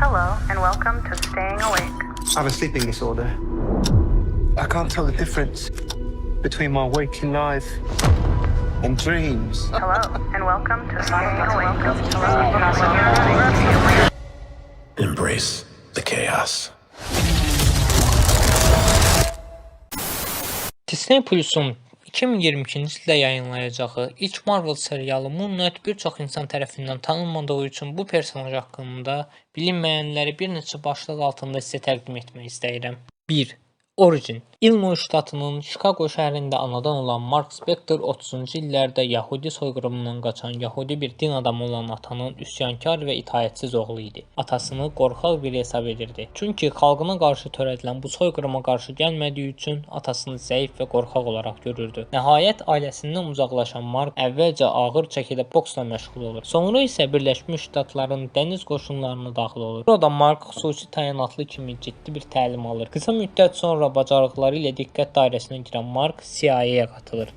Hello, and welcome to Staying Awake. I have a sleeping disorder. I can't tell the difference between my waking life and dreams. Hello, and welcome to Staying Awake. Embrace the chaos. Disney Plus'un 2022-ci ildə yayınlayacağı ilk Marvel serialı Moon Knight bir çox insan tərəfindən tanınmadığı üçün bu personaj haqqında bilinməyənləri bir neçə başlıq altında sizə təqdim etmək istəyirəm. 1. Origin. Illinois ştatının Chicago şəhərində anadan olan Mark Spector 30-cu illərdə Yahudi soyqırımından qaçan Yahudi bir din adamı olan atanın üsyankar və itaətsiz oğlu idi. Atasını qorxaq biri hesab edirdi. Çünki xalqına qarşı törədilən bu soyqırıma qarşı gəlmədiyi üçün atasını zəif və qorxaq olaraq görürdü. Nəhayət ailəsindən uzaqlaşan Mark əvvəlcə ağır çəkidə boksla məşğul olur. Sonra isə Birləşmiş Ştatların dəniz qoşunlarına daxil olur. Burada Mark xüsusi təyinatlı kimi ciddi bir təlim alır. Qısa müddət sonra bacarıqları ilə diqqət dairəsinə girən Mark CIA-yə qatılır.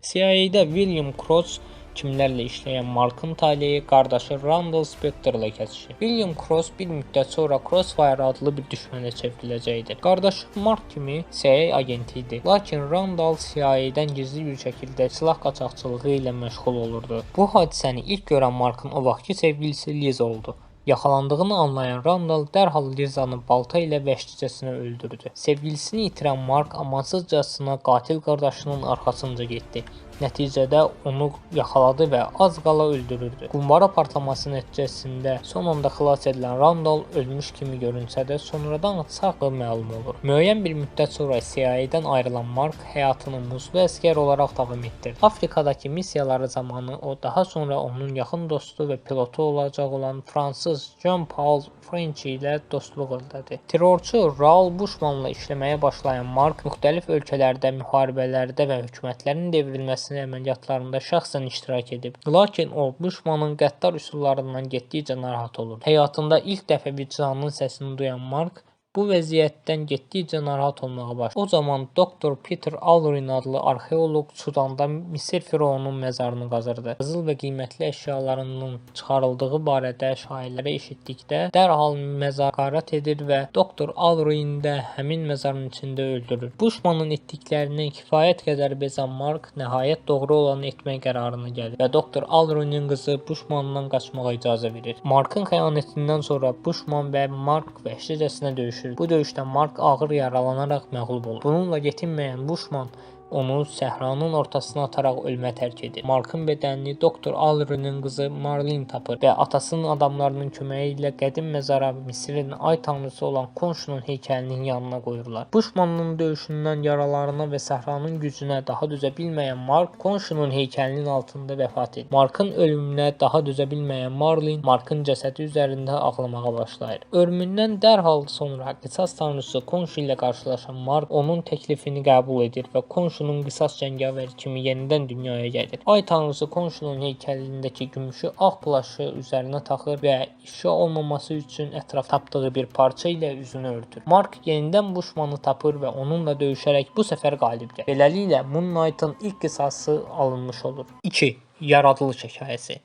CIA-də William Cross kimlərlə işləyən Markın taleyi qardaşı Randall Spector'la kəsişir. William Cross bir müddət sonra Crossfire adlı bir düşmənə çevriləcəkdir. Qardaşı Mark kimi CIA agenti idi. Lakin Randall CIA-dən gizli bir şəkildə silah qaçaqçılığı ilə məşğul olurdu. Bu hadisəni ilk görən Markın o vaxtki sevgilisi Liz oldu. Yaxalandığını anlayan Randall dərhal Lizanı balta ilə vəhşicəsinə öldürdü. Sevgilisini itirən Mark amansızcasına qatil qardaşının arxasınca getdi. Nəticədə onu yaxaladı və az qala öldürürdü. Qumbara partlaması nəticəsində son anda xilas edilən Randall ölmüş kimi görünsə də sonradan sağlığı məlum olur. Müəyyən bir müddət sonra CIA-dən ayrılan Mark həyatını muzlu əskər olaraq davam etdirdi. Afrikadakı missiyaları zamanı o daha sonra onun yaxın dostu və pilotu olacaq olan fransız Jean-Paul Frenchy ilə dostluq elədi. Terrorçu Raoul Bushmanla işləməyə başlayan Mark müxtəlif ölkələrdə müharibələrdə və hökumətlərin devrilməsi əməliyyatlarında şəxsən iştirak edib. Lakin o, Bushmanın qəddar üsullarından getdikcə narahat olur. Həyatında ilk dəfə vicdanının səsini duyan Mark bu vəziyyətdən getdikcə narahat olmağa başladı. O zaman Dr. Peter Alrin adlı arxeoloq Sudanda Misir firavununun məzarını qazırdı. Qızıl və qiymətli əşyalarının çıxarıldığı barədə şayiələri eşitdikdə dərhal məzara qarət edir və Dr. Alrin də həmin məzarın içində öldürür. Bushmanın etdiklərindən kifayət qədər bezən Mark nəhayət doğru olanı etmək qərarına gəlir və Dr. Alrinin qızı Bushmandan qaçmağa icazə verir. Markın xəyanətindən sonra Bushman və Mark vəhşicəsinə döyüşür. Bu döyüşdə Mark ağır yaralanaraq məğlub olur. Bununla yetinməyən Bushman onu səhranın ortasına ataraq ölümə tərk edir. Markın bədənini Dr. Alrinin qızı Marlene tapır və atasının adamlarının köməyi ilə qədim məzara Misirin ay tanrısı olan Konşunun heykəlinin yanına qoyurlar. Bushmanın döyüşündən yaralarına və səhranın gücünə daha dözə bilməyən Mark Konşunun heykəlinin altında vəfat edir. Markın ölümünə daha dözə bilməyən Marlene Markın cəsədi üzərində ağlamağa başlayır. Ölümündən dərhal sonra qisas tanrısı Konşu ilə qarşılaşan Mark onun təklifini qəbul edir və Konşunun qisas cəngavəri kimi yenidən dünyaya gəlir. Ay tanrısı Konşunun heykəlindəki gümüşü ağ plaşı üzərinə taxır və ifşa olmaması üçün ətraf tapdığı bir parça ilə üzünü örtür. Mark yenidən Bushmanı tapır və onunla döyüşərək bu səfər qalib gəlir. Beləliklə Moon Knight'ın ilk qisası alınmış olur. 2. Yaradılış hekayəsi.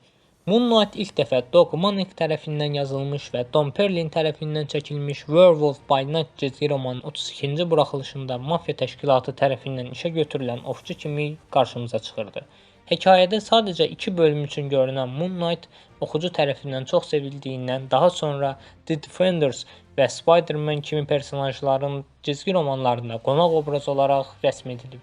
Moon Knight ilk dəfə Doug Mahnke tərəfindən yazılmış və Don Perlin tərəfindən çəkilmiş Werewolf by Night cizgi romanının 32-ci buraxılışında mafiya təşkilatı tərəfindən işə götürülən ovçu kimi qarşımıza çıxırdı. Hekayədə sadəcə 2 bölüm üçün görünən Moon Knight oxucu tərəfindən çox sevildiyindən daha sonra The Defenders və Spider-Man kimi personajların cizgi romanlarında qonaq obraz olaraq rəsm edilib.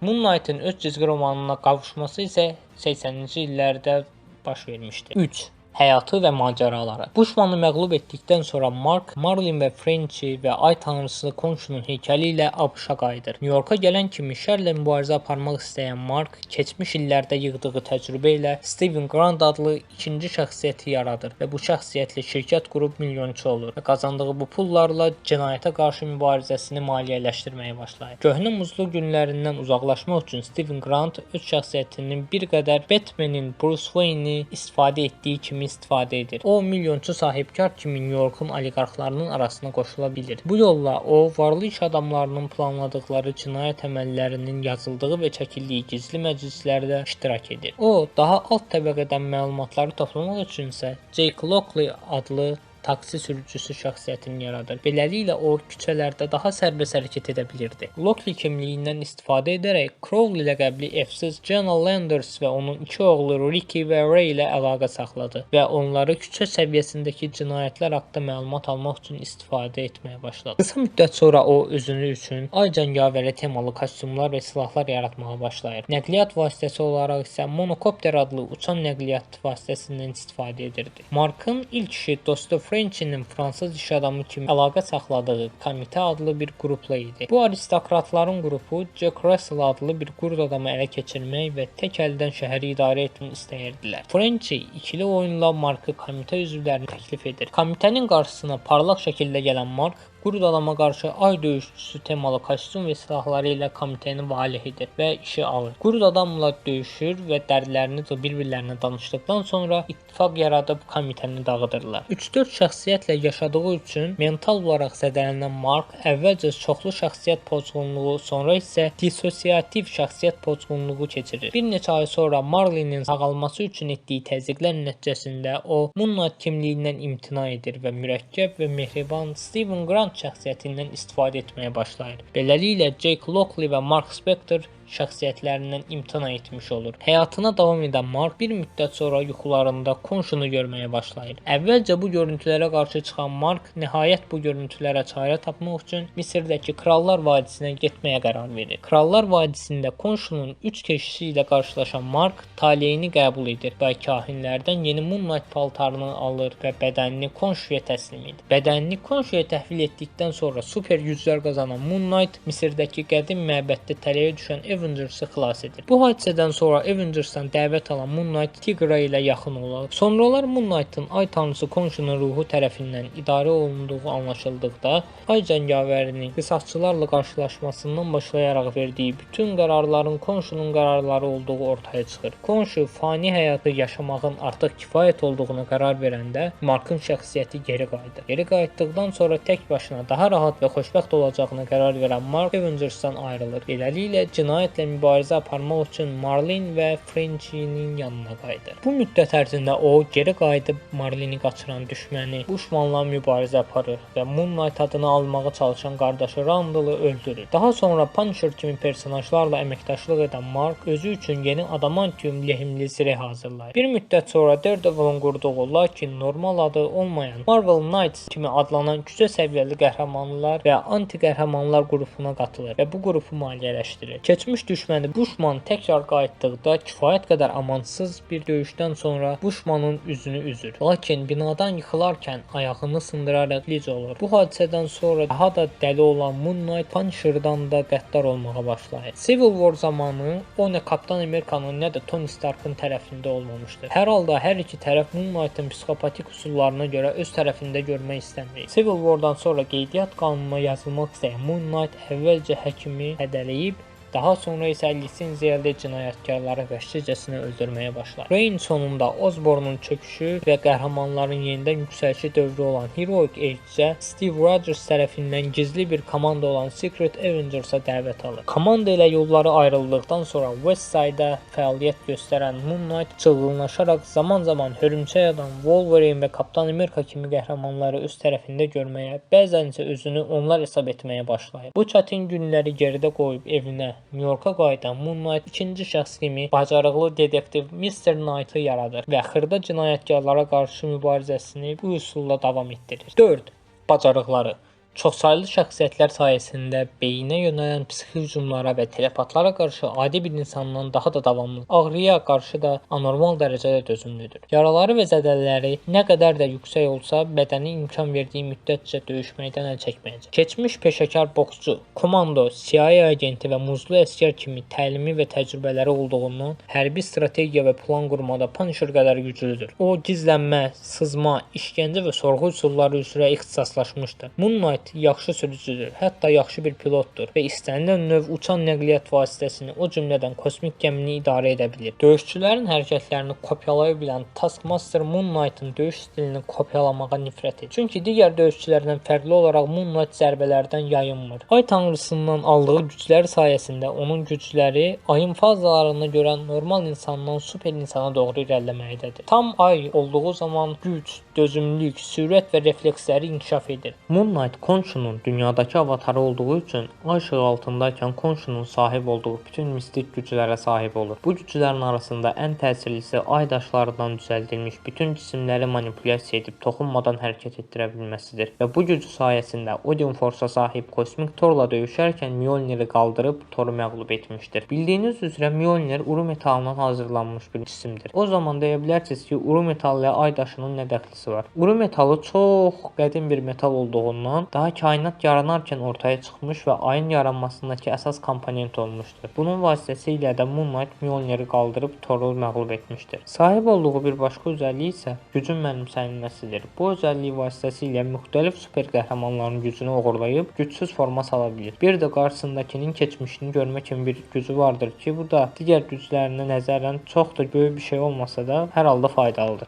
Moon Knight'ın öz cizgi romanına qavuşması isə 80-ci illərdə baş vermişdi. 3. Həyatı və macəraları. Bushmanı məğlub etdikdən sonra Mark, Marlene və Frenchy və ay tanrısı Konşunun heykəli ilə ABŞ-a qayıdır. New Yorka gələn kimi şərlə mübarizə aparmaq istəyən Mark, keçmiş illərdə yığdığı təcrübə ilə Steven Grant adlı ikinci şəxsiyyəti yaradır və bu şəxsiyyətlə şirkət qurub milyonçu olur və qazandığı bu pullarla cinayətə qarşı mübarizəsini maliyyələşdirməyə başlayır. Köhnə muzlu günlərindən uzaqlaşmaq üçün Steven Grant öz şəxsiyyətinin bir qədər Batman'in Bruce Wayne'i istifadə etdiyi kimi istifadə edir. O, milyonçu sahibkar kimi New York'un oliqarxlarının arasına qoşula bilir. Bu yolla o, varlı iş adamlarının planladıqları cinayət əməllərinin yazıldığı və çəkildiyi gizli məclislərdə iştirak edir. O, daha alt təbəqədən məlumatları toplamaq üçünsə Jake Lockley adlı taksi sürücüsü şəxsiyyətini yaradır. Beləliklə o küçələrdə daha sərbəst hərəkət edə bilirdi. Lockley kimliyindən istifadə edərək Crowley ləqəbli evsiz Jenna Landers və onun 2 oğlu Ricky və Ray ilə əlaqə saxladı və onları küçə səviyyəsindəki cinayətlər haqqında məlumat almaq üçün istifadə etməyə başladı. Qısa müddət sonra o özünü üçün ay cəngavəri temalı kostyumlar və silahlar yaratmağa başlayır. Nəqliyyat vasitəsi olaraq isə monokopter adlı uçan nəqliyyat vasitəsindən istifadə edirdi. Markın ilk işi dostu Frenchinin fransız iş adamı kimi əlaqə saxladığı komitə adlı bir qrupla idi. Bu aristokratların qrupu Jack Russell adlı bir qurd adamı ələ keçirmək və tək əldən şəhəri idarə etmək istəyirdilər. Frenchi ikili oyunla Markı komitə üzvlərinə təklif edir. Komitənin qarşısına parlaq şəkildə gələn Mark qurd adama qarşı ay döyüşçüsü temalı kostyum və silahları ilə komitəni valeh edir və işi alır. Qurd adamla döyüşür və dərdlərini bir-birlərinə danışdıqdan sonra ittifaq yaradıb komitəni dağıdırlar. 3-4 şəxsiyyətlə yaşadığı üçün mental olaraq zədələnən Mark əvvəlcə çoxlu şəxsiyyət pozğunluğu, sonra isə dissosiativ şəxsiyyət pozğunluğu keçirir. Bir neçə ay sonra Marley'nin sağalması üçün etdiyi təzyiqlər nəticəsində o Moonlight kimliyindən imtina edir və mürəkkəb və mehriban Steven Grant şəxsiyyətindən istifadə etməyə başlayır. Beləliklə Jake Lockley və Mark Spector şəxsiyyətlərindən imtina etmiş olur. Həyatına davam edən Mark bir müddət sonra yuxularında qonşunu görməyə başlayır. Əvvəlcə bu görüntülərə qarşı çıxan Mark nəhayət bu görüntülərə çarə tapmaq üçün Misirdəki Krallar Vadisinə getməyə qərar verir. Krallar Vadisində qonşunun 3 keşişi ilə qarşılaşan Mark taleyini qəbul edir və kahinlərdən yeni Moonlight paltarını alır və bədənini qonşuya təslim edir. Bədənini qonşuya təhvil etdikdən sonra super güclər qazanan Moonlight Misirdəki qədim məbəddə tələyə düşən Avengers'ı xilas edir. Bu hadisədən sonra Avengers'dan dəvət alan Moonlight Tigra ilə yaxın olur. Sonralar Moonlight'ın ay tanrısı qonşunun ruhu tərəfindən idarə olunduğu anlaşıldıqda, ay cəngavərinin qisasçılarla qarşılaşmasından başlayaraq verdiyi bütün qərarların qonşunun qərarları olduğu ortaya çıxır. Qonşu fani həyatı yaşamağın artıq kifayət olduğuna qərar verəndə Markın şəxsiyyəti geri qayıdır. Geri qayıtdıqdan sonra tək başına daha rahat və xoşbəxt olacağına qərar verən Mark Avengers'dan ayrılır. Beləliklə cinayətlə mübarizə aparmaq üçün Marlene və Frenchinin yanına qayıdır. Bu müddət ərzində o geri qayıdıb Marleni qaçıran düşməni Bushmanla mübarizə aparır və Moonlight adını almağa çalışan qardaşı Randall'ı öldürür. Daha sonra Punisher kimi personajlarla əməkdaşlıq edən Mark özü üçün yeni adamantium lehimli zireh hazırlayır. Bir müddət sonra Daredevil'ın qurduğu, lakin normal adı olmayan Marvel Knights kimi adlanan küçə səviyyəli qəhrəmanlar və anti-qəhrəmanlar qrupuna qatılır və bu qrupu maliyyələşdirir. Keçmiş düşməni Bushman təkrar qayıtdıqda kifayət qədər amansız bir döyüşdən sonra Bushmanın üzünü üzür. Lakin binadan yıxılarkən ayağını sındıraraq lic olur. Bu hadisədən sonra daha da dəli olan Moonlight Punisher'dan da qəddar olmağa başlayır. Civil War zamanı o nə Kapitan Amerikanın nə də Tony Stark'ın tərəfində olmamışdır. Hər halda hər iki tərəf Moonlight'ın psixopatik üsullarına görə öz tərəfində görmək istəmir. Civil War'dan sonra qeydiyyat qanununa yazılmaq istəyən Moonlight əvvəlcə həkimi hədələyib, daha sonra isə lisenziyalı cinayətkarları vəhşicəsinə öldürməyə başlar. Rain sonunda Osborn'un çöküşü və qəhrəmanların yenidən yüksəlişi dövrü olan Heroic Age-də Steve Rogers tərəfindən gizli bir komanda olan Secret Avengers'a dəvət alır. Komanda ilə yolları ayrıldıqdan sonra West Side'da fəaliyyət göstərən Moonlight çılğınlaşaraq zaman-zaman Hörümçək Adam, Wolverine və Kapitan Amerika kimi qəhrəmanları öz tərəfində görməyə, bəzən isə özünü onlar hesab etməyə başlayır. Bu çətin günləri geridə qoyub evinə New York'a qayıdan Moonlight ikinci şəxs kimi bacarıqlı detektiv Mr. Knight'ı yaradır və xırda cinayətkarlara qarşı mübarizəsini bu üsulla davam etdirir. 4. Bacarıqları. Çoxsaylı şəxsiyyətlər sayəsində beyinə yönələn psixi hücumlara və telepatlara qarşı adi bir insandan daha da davamlı, ağrıya qarşı da anormal dərəcədə dözümlüdür. Yaraları və zədələri nə qədər də yüksək olsa, bədəni imkan verdiyi müddətcə döyüşməkdən əl çəkməyəcək. Keçmiş peşəkar boksçu, komando, CIA agenti və muzlu əsgər kimi təlimi və təcrübələri olduğundan hərbi strategiya və plan qurmada Punisher qədər güclüdür. O, gizlənmə, sızma, işgəncə və sorğu üsulları üzrə ixtisaslaşmışdır. Moonlight Knight yaxşı sürücüdür, hətta yaxşı bir pilotdur və istənilən növ uçan nəqliyyat vasitəsini, o cümlədən kosmik gəmini idarə edə bilir. Döyüşçülərin hərəkətlərini kopyalaya bilən Taskmaster Moon Knight'ın döyüş stilini kopyalamağa nifrət edir. Çünki digər döyüşçülərdən fərqli olaraq Moon Knight zərbələrdən yayınmır. Ay tanrısından aldığı güclər sayəsində onun gücləri ayın fazalarına görə normal insandan super insana doğru irəliləməkdədir. Tam ay olduğu zaman güc, dözümlülük, sürət və refleksləri inkişaf edir. Moon Knight Khonshu'nun dünyadakı avatarı olduğu üçün ay işığı altındaykən Khonshu'nun sahib olduğu bütün mistik güclərə sahib olur. Bu güclərin arasında ən təsirlisi ay daşlarından düzəldilmiş bütün cisimləri manipulyasiya edib toxunmadan hərəkət etdirə bilməsidir və bu gücü sayəsində Odin Force'a sahib kosmik Thor'la döyüşərkən Mjolnir'i qaldırıb Thor'u məğlub etmişdir. Bildiyiniz üzrə Mjolnir uru metalından hazırlanmış bir cisimdir. O zaman deyə bilərsiniz ki, uru metal ilə ay daşının nə dəxlisi var? Uru metalı çox qədim bir metal olduğundan daha kainat yaranarkən ortaya çıxmış və ayın yaranmasındakı əsas komponent olmuşdur. Bunun vasitəsilə də Moon Knight Mjolnir'i qaldırıb Thor'u məğlub etmişdir. Sahib olduğu bir başqa özəlliyi isə gücün mənimsənilməsidir. Bu özəlliyi vasitəsilə müxtəlif super qəhrəmanların gücünü uğurlayıb gücsüz forma sala bilir. Bir də qarşısındakının keçmişini görmə kimi bir gücü vardır ki, bu da digər güclərinə nəzərən çox da böyük bir şey olmasa da hər halda faydalıdır.